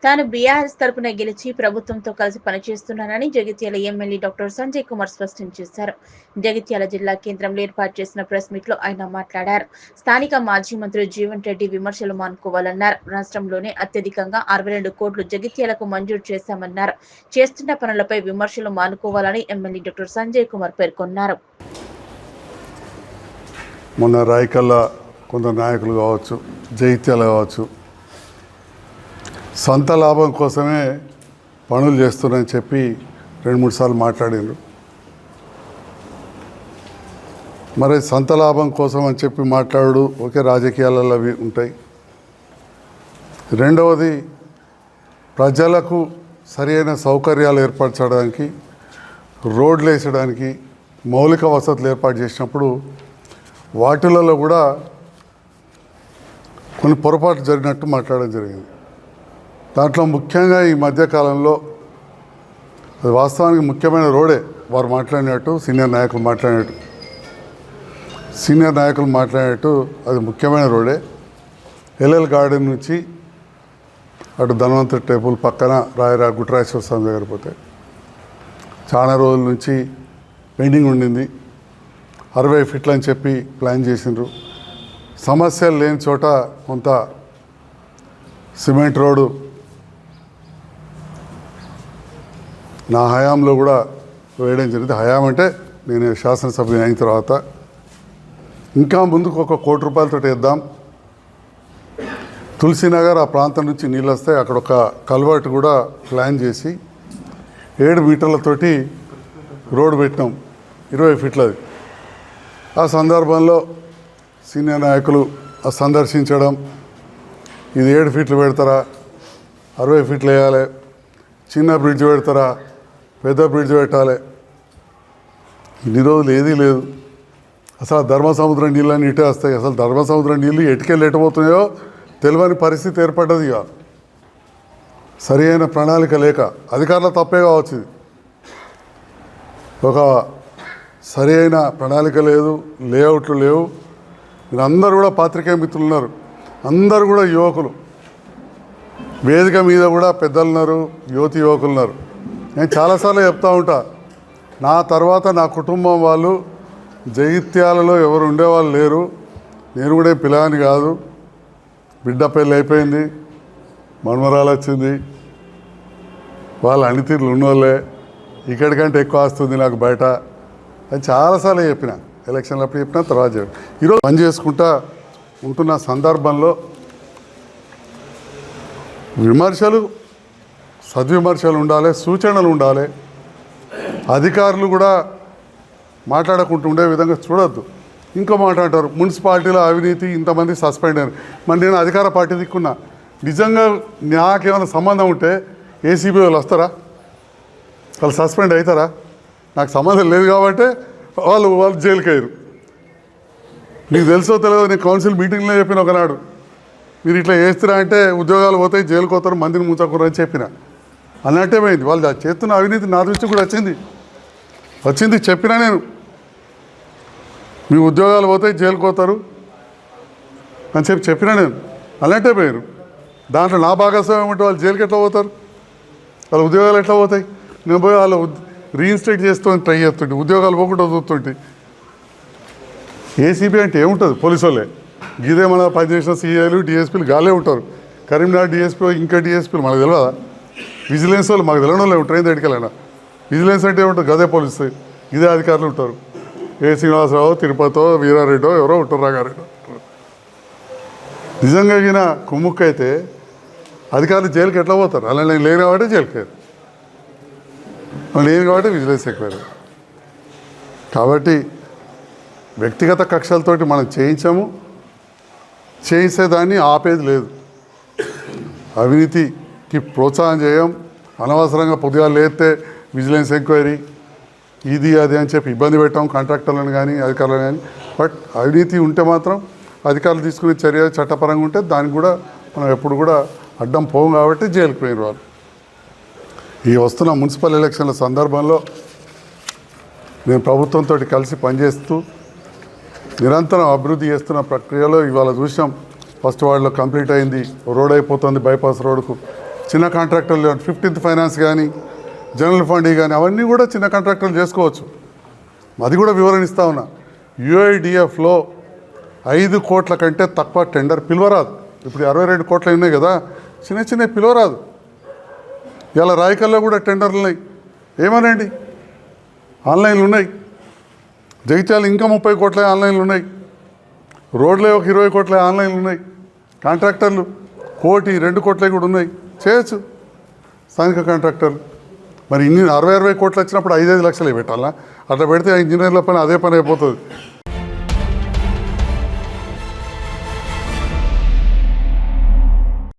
తాను బీఆర్ఎస్ తరపున గెలిచి ప్రభుత్వంతో కలిసి పనిచేస్తున్నానని జగిత్యాల ఎమ్మెల్యే డాక్టర్ సంజయ్ కుమార్ స్పష్టం చేశారు. జగిత్యాల జిల్లా కేంద్రంలో ఏర్పాటు చేసిన ప్రెస్ మీట్ లో ఆయన మాట్లాడారు. స్థానిక మాజీ మంత్రి జీవన్ రెడ్డి విమర్శలు మానుకోవాలన్నారు. రాష్ట్రంలోనే అత్యధికంగా 62 కోట్లు జగిత్యాలకు మంజూరు చేశామన్నారు. చేస్తున్న పనులపై విమర్శలు మానుకోవాలని ఎమ్మెల్యే డాక్టర్ సంజయ్ కుమార్ పేర్కొన్నారు. మొన్న రాయకల్లా కొందరు నాయకులు కావచ్చు, జగిత్యాల కావచ్చు, సొంత లాభం కోసమే పనులు చేస్తున్నారని చెప్పి 2-3 సార్లు మాట్లాడారు. మరి సొంత లాభం కోసం అని చెప్పి మాట్లాడు ఒకే రాజకీయాలలో అవి ఉంటాయి. రెండవది, ప్రజలకు సరైన సౌకర్యాలు ఏర్పరచడానికి, రోడ్లు వేసడానికి, మౌలిక వసతులు ఏర్పాటు చేసినప్పుడు వాటిలలో కూడా కొన్ని పొరపాటు జరిగినట్టు మాట్లాడడం జరిగింది. దాంట్లో ముఖ్యంగా ఈ మధ్యకాలంలో అది వాస్తవానికి ముఖ్యమైన రోడే వారు మాట్లాడినట్టు, సీనియర్ నాయకులు మాట్లాడినట్టు అది ముఖ్యమైన రోడే. ఎల్ఎల్ గార్డెన్ నుంచి అటు ధన్వంతరి టెంపుల్ పక్కన గుట్రాయేశ్వర స్వామి దగ్గర పోతే చాలా రోజుల నుంచి పెండింగ్ ఉండింది. 60 ఫీట్లు అని చెప్పి ప్లాన్ చేసిండ్రు. సమస్యలు లేని చోట కొంత సిమెంట్ రోడ్డు నా హయాంలో కూడా వేయడం జరిగింది. హయాం అంటే నేను శాసనసభ్యుని అయిన తర్వాత ఇంకా ముందుకు 1 కోటి రూపాయలతో వేద్దాం. తులసినగర్ ఆ ప్రాంతం నుంచి నీళ్ళు వస్తాయి, అక్కడ ఒక కల్వర్ట్ కూడా ప్లాన్ చేసి 7 మీటర్లతోటి రోడ్డు పెట్టినాం, 20 ఫీట్లది. ఆ సందర్భంలో సీనియర్ నాయకులు సందర్శించడం, ఇది 7 ఫీట్లు పెడతారా, 60 ఫీట్లు వేయాలి, చిన్న బ్రిడ్జ్ పెడతారా, పెద్ద బ్రిడ్జ్ పెట్టాలి. ఇన్ని రోజులు ఏదీ లేదు. అసలు ధర్మసముద్రం నీళ్ళని ఇటే వస్తాయి. అసలు ధర్మసముద్రం నీళ్ళు ఎటుకెళ్ళి ఎటుపోతున్నాయో తెలియని పరిస్థితి ఏర్పడ్డది. ఇక సరి అయిన ప్రణాళిక లేక అధికారుల తప్పే కావచ్చు. ఒక సరి అయిన ప్రణాళిక లేదు, లేఅవుట్లు లేవు. మీరు అందరూ కూడా పాత్రికేయ మిత్రులు ఉన్నారు, అందరూ కూడా యువకులు, వేదిక మీద కూడా పెద్దలు ఉన్నారు, యువకులు ఉన్నారు. నేను చాలాసార్లు చెప్తూ ఉంటా, నా తర్వాత నా కుటుంబం వాళ్ళు జగిత్యాలలో ఎవరు ఉండేవాళ్ళు లేరు. నేను కూడా పిల్లని కాదు, బిడ్డ పెళ్ళి అయిపోయింది, మన్మరాలు వచ్చింది, వాళ్ళ అనితీరులు ఉన్నోళ్ళే, ఇక్కడికంటే ఎక్కువ వస్తుంది నాకు బయట అని చాలాసార్లు చెప్పిన. ఎలక్షన్లు అప్పుడు చెప్పిన, తర్వాత చెప్పిన. ఈరోజు పని చేసుకుంటా ఉంటున్న సందర్భంలో విమర్శలు, సద్విమర్శలు ఉండాలి, సూచనలు ఉండాలి. అధికారులు కూడా మాట్లాడకుండా ఉండే విధంగా చూడొద్దు. ఇంకో మాట అంటారు, మున్సిపాలిటీలో అవినీతి, ఇంతమంది సస్పెండ్ అయ్యారు. మరి నేను అధికార పార్టీ దిక్కున్నా, నిజంగా నాకేమైనా సంబంధం ఉంటే ఏసీబీ వాళ్ళు వస్తారా, వాళ్ళు సస్పెండ్ అవుతారా? నాకు సంబంధం లేదు కాబట్టి వాళ్ళు జైలుకి అయ్యారు. నీకు తెలుసో తెలియదు, నేను కౌన్సిల్ మీటింగ్లో చెప్పిన ఒకనాడు, మీరు ఇట్లా చేస్తారా అంటే ఉద్యోగాలు పోతాయి, జైలుకి పోతారు, మందిని ముంచకూరు అని చెప్పిన. అన్నట్టే పోయింది. వాళ్ళు చేస్తున్న అవినీతి నా దృష్టి కూడా వచ్చింది చెప్పినా నేను, మీ ఉద్యోగాలు పోతాయి, జైలుకి పోతారు అని చెప్పినా నేను. అన్నట్టే పోయారు. దాంట్లో నా భాగస్వామ్యం ఉంటే వాళ్ళు జైలుకి ఎట్లా పోతారు, వాళ్ళ ఉద్యోగాలు ఎట్లా పోతాయి? నేను పోయి వాళ్ళు రీఇన్స్టేట్ చేస్తూ ట్రై చేస్తుంటే ఉద్యోగాలు పోకుండా వదులుతుంటే. ఏసీబీ అంటే ఏముంటుంది, పోలీసు వాళ్ళే. ఇదే మన పనిచేసిన సీఐలు, డిఎస్పీలు గాలే ఉంటారు. కరీంనగర్ డిఎస్పీ, ఇంకా డిఎస్పీలు మనకు తెలియదా? విజిలెన్స్ వాళ్ళు మాకు తెలియడం లేవు, ట్రైన్ దగ్గరికెళ్ళినా. విజిలెన్స్ అంటే ఏముంటుంది, గదే పోలీసు, ఇదే అధికారులు ఉంటారు. ఏ శ్రీనివాసరావు, తిరుపతో, వీరారెడ్డో ఎవరో ఉంటారు, రాగారెడ్డో. నిజంగా ఈయన కుమ్ముక్కు అయితే అధికారులు జైలుకి ఎట్లా పోతారు? అలా నేను లేని కాబట్టి జైలుకి అయ్యారు, లేని కాబట్టి విజిలెన్స్ ఎక్కువ. కాబట్టి వ్యక్తిగత కక్షలతోటి మనం చేయించేదాన్ని ఆపేది లేదు. అవినీతికి ప్రోత్సాహం చేయం. అనవసరంగా పొద్దుగాలు లేస్తే విజిలెన్స్ ఎంక్వైరీ, ఇది అది అని చెప్పి ఇబ్బంది పెట్టాం కాంట్రాక్టర్లను కానీ అధికారులను కానీ. బట్ అవినీతి ఉంటే మాత్రం అధికారులు తీసుకునే చర్య చట్టపరంగా ఉంటే దానికి కూడా మనం ఎప్పుడు కూడా అడ్డం పోం కాబట్టి జైలుకి పోయిన వాళ్ళు. ఈ వస్తున్న మున్సిపల్ ఎలక్షన్ల సందర్భంలో నేను ప్రభుత్వంతో కలిసి పనిచేస్తూ నిరంతరం అభివృద్ధి చేస్తున్న ప్రక్రియలో ఇవాళ చూసాం. ఫస్ట్ వార్డులో కంప్లీట్ అయింది, రోడ్ అయిపోతుంది, బైపాస్ రోడ్డుకు చిన్న కాంట్రాక్టర్లు 15th ఫైనాన్స్ కానీ జనరల్ ఫండ్ కానీ అవన్నీ కూడా చిన్న కాంట్రాక్టర్లు చేసుకోవచ్చు. అది కూడా వివరణ ఇస్తా ఉన్నా. యుఐడిఎఫ్లో 5 కోట్ల కంటే తక్కువ టెండర్ పిలవరాదు. ఇప్పుడు 62 కోట్లు ఉన్నాయి కదా, చిన్న చిన్న పిలవరాదు. ఇలా రాయకల్లో కూడా టెండర్లు ఉన్నాయి, ఏమనండి, ఆన్లైన్లు ఉన్నాయి. జగిత్యాల ఇంకా 30 కోట్ల ఆన్లైన్లు ఉన్నాయి. రోడ్లే ఒక 20 కోట్ల ఆన్లైన్లు ఉన్నాయి. కాంట్రాక్టర్లు 1 కోటి 2 కోట్లే కూడా ఉన్నాయి, చేయొచ్చు స్థానిక కాంట్రాక్టర్లు. మరి ఇన్ని 60 కోట్లు వచ్చినప్పుడు 5-5 లక్షలే పెట్టాలా? అట్లా పెడితే ఆ ఇంజనీర్ల పని అదే పని అయిపోతుంది.